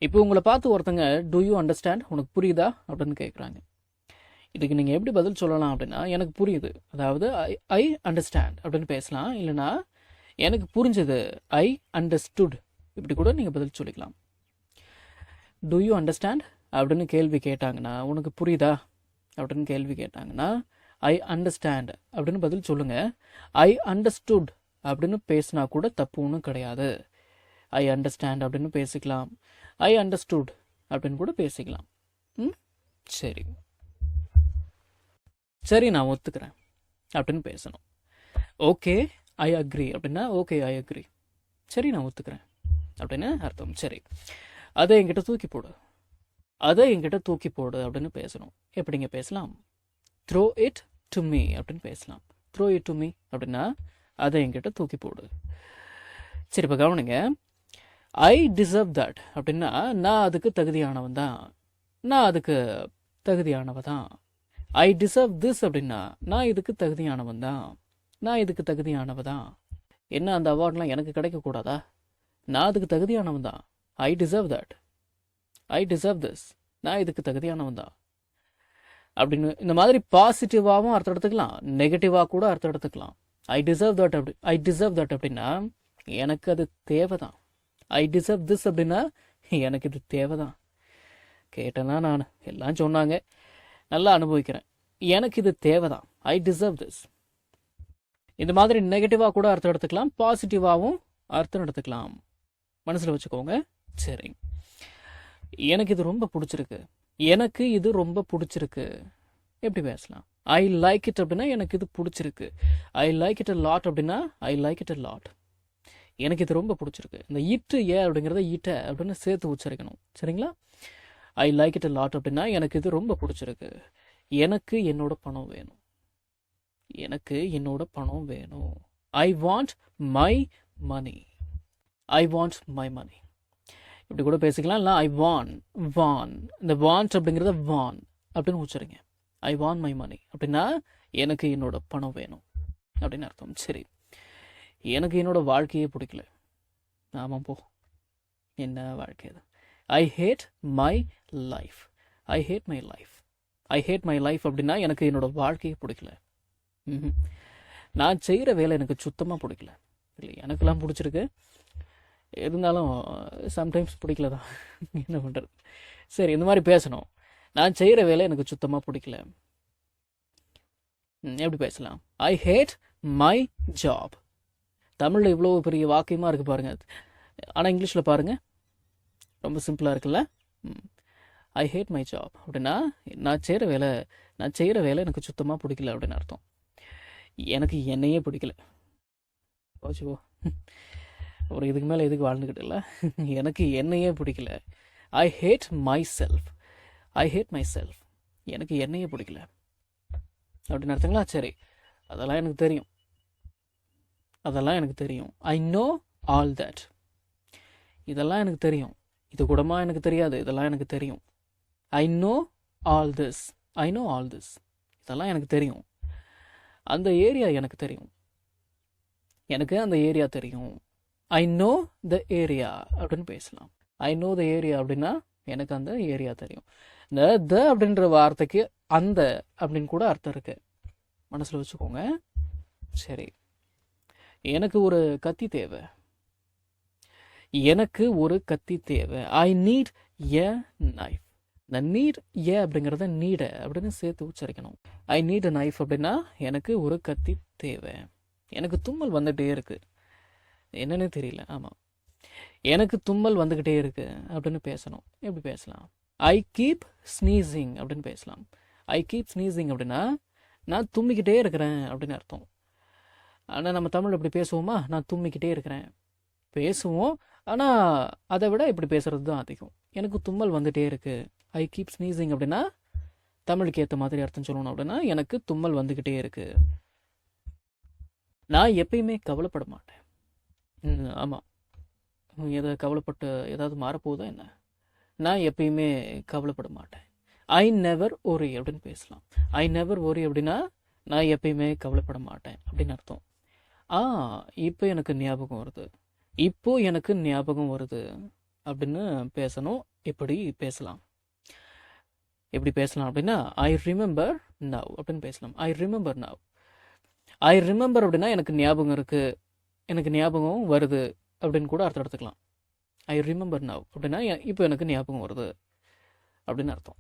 இப்போ உங்களை பார்த்து ஒருத்தங்க டூ யூ அண்டர்ஸ்டாண்ட், உனக்கு புரியுதா அப்படின்னு கேட்குறாங்க. இதுக்கு நீங்கள் எப்படி பதில் சொல்லலாம் அப்படின்னா, எனக்கு புரியுது, அதாவது ஐ ஐ அண்டர்ஸ்டாண்ட் அப்படின்னு பேசலாம். இல்லைனா எனக்கு புரிஞ்சது, ஐ அண்டர்ஸ்டுட், இப்படி கூட நீங்கள் பதில் சொல்லிக்கலாம். டூ யூ அண்டர்ஸ்டாண்ட் அப்படின்னு கேள்வி கேட்டாங்கன்னா, உனக்கு புரியுதா அப்படின்னு கேள்வி கேட்டாங்கன்னா, ஐ அண்டர்ஸ்டாண்ட் அப்படின்னு பதில் சொல்லுங்கள். ஐ அண்டர்ஸ்டுட் அப்படின்னு பேசினா கூட தப்பு ஒன்றும் கிடையாது. ஐ அண்டர்ஸ்டாண்ட் அப்படின்னு பேசிக்கலாம், ஐ அண்டர்ஸ்டுட் அப்படின்னு கூட பேசிக்கலாம். சரி சரி நான் ஒத்துக்கிறேன் அப்படின்னு பேசணும். ஓகே ஐ அக்ரி அப்படின்னா, ஓகே ஐ அக்ரி, சரி நான் ஒத்துக்கிறேன் அப்படின்னு அர்த்தம். சரி, அதை என்கிட்ட தூக்கி போடு, அதை என்கிட்ட தூக்கி போடு அப்படின்னு பேசணும். எப்படிங்க பேசலாம்? த்ரோ இட் டு மீ அப்படின்னு பேசலாம். த்ரோ இட் டு மீ அப்படின்னா, அதை என்கிட்ட தூக்கி போடு. சரி, இப்போ கவனிங்க. ஐ டிசர்வ் தட் அப்படின்னா, நான் அதுக்கு தகுதியானவன் தான், நான் அதுக்கு தகுதியானவ தான். ஐ டிசர்வ் திஸ் அப்படின்னா, நான் இதுக்கு தகுதியானவன் தான், நான் இதுக்கு தகுதியானவ தான். என்ன அந்த அவார்ட்லாம் எனக்கு கிடைக்கக்கூடாதா? நான் அதுக்கு தகுதியானவன் தான். I deserve that, I deserve this, நான் இதுக்கு தகுதியானவன் தான் அப்படின்னு இந்த மாதிரி பாசிட்டிவாகவும் அர்த்தம் எடுத்துக்கலாம், நெகட்டிவாக கூட அர்த்தம் எடுத்துக்கலாம். I deserve that I deserve that அப்படின்னா, எனக்கு அது தேவைதான். ஐ டிசர்வ் திஸ் அப்படின்னா, எனக்கு இது தேவைதான். கேட்டேன்னா நான் எல்லாம் சொன்னாங்க, நல்லா அனுபவிக்கிறேன், எனக்கு இது தேவைதான், ஐ டிசர்வ் திஸ். இந்த மாதிரி நெகட்டிவாக கூட அர்த்தம் எடுத்துக்கலாம், பாசிட்டிவாகவும் அர்த்தம் எடுத்துக்கலாம். மனசில் வச்சுக்கோங்க. சரி, எனக்கு இது ரொம்ப பிடிச்சிருக்கு, எனக்கு இது ரொம்ப பிடிச்சிருக்கு, எப்படி பேசலாம்? ஐ லைக் இட் அப்படின்னா, எனக்கு இது பிடிச்சிருக்கு. I like it a lot அப்படின்னா, I like it a lot, எனக்கு இது ரொம்ப பிடிச்சிருக்கு. இந்த இட்டு ஏ அப்படிங்கிறத ஈட்ட அப்படின்னு சேர்த்து உச்சரிக்கணும். சரிங்களா? ஐ லைக் இட் அ லாட் அப்படின்னா, எனக்கு இது ரொம்ப பிடிச்சிருக்கு, எனக்கு என்னோட பணம் வேணும், எனக்கு என்னோட பணம் வேணும். I want my money, I want my money, இப்படி கூட பேசிக்கலாம். இல்லை ஐ வான், இந்த வாண்ட் அப்படிங்கிறத வான் அப்படின்னு உச்சரிங்க. ஐ வாண்ட் மை மணி அப்படின்னா, எனக்கு என்னோட பணம் வேணும் அப்படின்னு அர்த்தம். சரி, எனக்கு என்னோட வாழ்க்கையே பிடிக்கல. ஆமாம் போ, என்ன வாழ்க்கை அது? I hate my life, I hate my life, I hate my life அப்படின்னா, எனக்கு என்னோட வாழ்க்கையே பிடிக்கல. நான் செய்கிற வேலை எனக்கு சுத்தமாக பிடிக்கல. இல்லை, எனக்கெல்லாம் பிடிச்சிருக்கு, இருந்தாலும் சம்டைம்ஸ் பிடிக்கல தான், என்ன பண்ணுறது? சரி, இந்த மாதிரி பேசணும். நான் செய்கிற வேலை எனக்கு சுத்தமாக பிடிக்கல. எப்படி பேசலாம்? ஐ ஹேட் மை ஜாப். தமிழில் இவ்வளோ பெரிய வாக்கியமாக இருக்குது பாருங்கள், ஆனால் இங்கிலீஷில் பாருங்கள், ரொம்ப சிம்பிளாக இருக்குல்ல? ஐ ஹேட் மை ஜாப் அப்படின்னா, நான் செய்கிற வேலை எனக்கு சுத்தமாக பிடிக்கல அப்படின்னு அர்த்தம். எனக்கு என்னையே பிடிக்கல. ஓச்சுவோ, ஒரு இதுக்கு மேலே எதுக்கு வாழ்ந்துக்கிட்டு இல்லை, எனக்கு என்னையே பிடிக்கல. I hate myself, I hate myself, எனக்கு என்னையே பிடிக்கல அப்படின்னு அர்த்தங்களா? சரி, அதெல்லாம் எனக்கு தெரியும், அதெல்லாம் எனக்கு தெரியும். ஐ நோ ஆல் தட், இதெல்லாம் எனக்கு தெரியும், இது கூடமா எனக்கு தெரியாது, இதெல்லாம் எனக்கு தெரியும். I know all this, I know all this, இதெல்லாம் எனக்கு தெரியும். அந்த ஏரியா எனக்கு தெரியும், எனக்கு அந்த ஏரியா தெரியும். ஐ நோ த ஏரியா அப்படின்னு பேசலாம். ஐ நோ த ஏரியா அப்படின்னா, எனக்கு அந்த ஏரியா தெரியும். இந்த த அப்படின்ற வார்த்தைக்கு அந்த அப்படின்னு கூட அர்த்தம் இருக்கு, மனசில் வச்சுக்கோங்க. சரி, எனக்கு ஒரு கத்தி தேவை, எனக்கு ஒரு கத்தி தேவை. I need a knife. இந்த நீட் ஏ அப்படிங்கிறத நீட அப்படின்னு சேர்த்து உச்சரிக்கணும். ஐ நீட் அ நைஃப் அப்படின்னா, எனக்கு ஒரு கத்தி தேவை. எனக்கு தும்மல் வந்துகிட்டே இருக்கு, என்னன்னு தெரியல. ஆமாம், எனக்கு தும்மல் வந்துக்கிட்டே இருக்கு அப்படின்னு பேசணும். எப்படி பேசலாம்? ஐ கீப் ஸ்னீசிங் அப்படின்னு பேசலாம். ஐ கீப் ஸ்னீசிங் அப்படின்னா, நான் தும்மிக்கிட்டே இருக்கிறேன் அப்படின்னு அர்த்தம். ஆனால் நம்ம தமிழ் எப்படி பேசுவோமா? நான் தும்மிக்கிட்டே இருக்கிறேன் பேசுவோம், ஆனால் அதை விட இப்படி பேசுகிறது தான் அதிகம். எனக்கு தும்மல் வந்துகிட்டே இருக்குது. ஐ கீப் ஸ்னீசிங் அப்படின்னா, தமிழுக்கு ஏற்ற மாதிரி அர்த்தம் சொல்லணும் அப்படின்னா, எனக்கு தும்மல் வந்துக்கிட்டே இருக்குது. நான் எப்பயுமே கவலைப்பட மாட்டேன். ஆமாம், எதை கவலைப்பட்டு ஏதாவது மாறப்போகுதா என்ன? நான் எப்பயுமே கவலைப்பட மாட்டேன். ஐ நெவர் ஒரி அப்படின்னு பேசலாம். ஐ நெவர் ஒரி அப்படின்னா, நான் எப்பயுமே கவலைப்பட மாட்டேன் அப்படின்னு அர்த்தம். இப்போ எனக்கு ஞாபகம் வருது, இப்போ எனக்கு ஞாபகம் வருது அப்படின்னு பேசணும். எப்படி பேசலாம்? எப்படி பேசலாம் அப்படின்னா, ஐ ரிமெம்பர் நவ் அப்படின்னு பேசலாம். I remember now. I remember அப்படின்னா எனக்கு ஞாபகம் இருக்கு, எனக்கு ஞாபகம் வருது அப்படின்னு கூட அர்த்தம் எடுத்துக்கலாம். ஐ ரிமெம்பர் நவ் அப்படின்னா இப்போ எனக்கு ஞாபகம் வருது அப்படின்னு அர்த்தம்.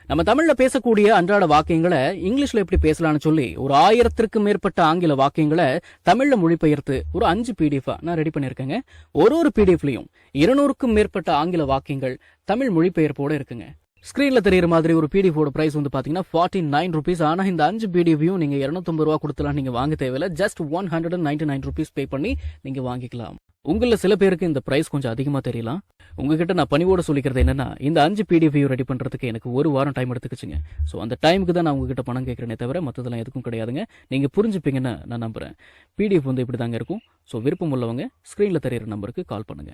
நம்ம தமிழ்ல பேசக்கூடிய அன்றாட வாக்கியங்களை இங்கிலீஷ்ல எப்படி பேசலாம்னு சொல்லி ஒரு 1000க்கும் மேற்பட்ட ஆங்கில வாக்கியங்களை தமிழ்ல மொழிபெயர்த்து ஒரு 5 PDF நான் ரெடி பண்ணியிருக்கேங்க. ஒரு PDFலையும் 200க்கும் மேற்பட்ட ஆங்கில வாக்கியங்கள் தமிழ் மொழிபெயர்ப்போட இருக்குங்க. ஸ்கிரீன்ல தெரியுற மாதிரி ஒரு பிடிஎஃபோட பிரைஸ் வந்து பாத்தீங்கன்னா 49 rupees. ஆனா இந்த 5 பிடிஎஃபையும் நீங்க 250 ரூபா கொடுத்தலாம் நீங்க வாங்க தேவையில்ல. ஜஸ்ட் 199 rupees பே பண்ணி நீங்க வாங்கிக்கலாம். உங்கள சில பேருக்கு இந்த பிரைஸ் கொஞ்சம் அதிகமா தெரியலாம். உங்ககிட்ட நான் பணிவோட சொல்லிக்கிறது என்னன்னா, இந்த 5 பிடிஎஃபையும் ரெடி பண்றதுக்கு எனக்கு 1 வாரம் டைம் எடுத்துக்கிச்சுங்க. ஸோ அந்த டைமுக்கு தான் நான் உங்ககிட்ட பணம் கேட்கறேனே தவிர மற்றதெல்லாம் எதுக்கும் கிடையாதுங்க. நீங்க புரிஞ்சுப்பீங்கன்னு நான் நம்புறேன். பிடிஎஃப் வந்து இப்படி தாங்க இருக்கும். ஸோ விருப்பம் உள்ளவங்க ஸ்கிரீன்ல தெரியுற நம்பருக்கு கால் பண்ணுங்க.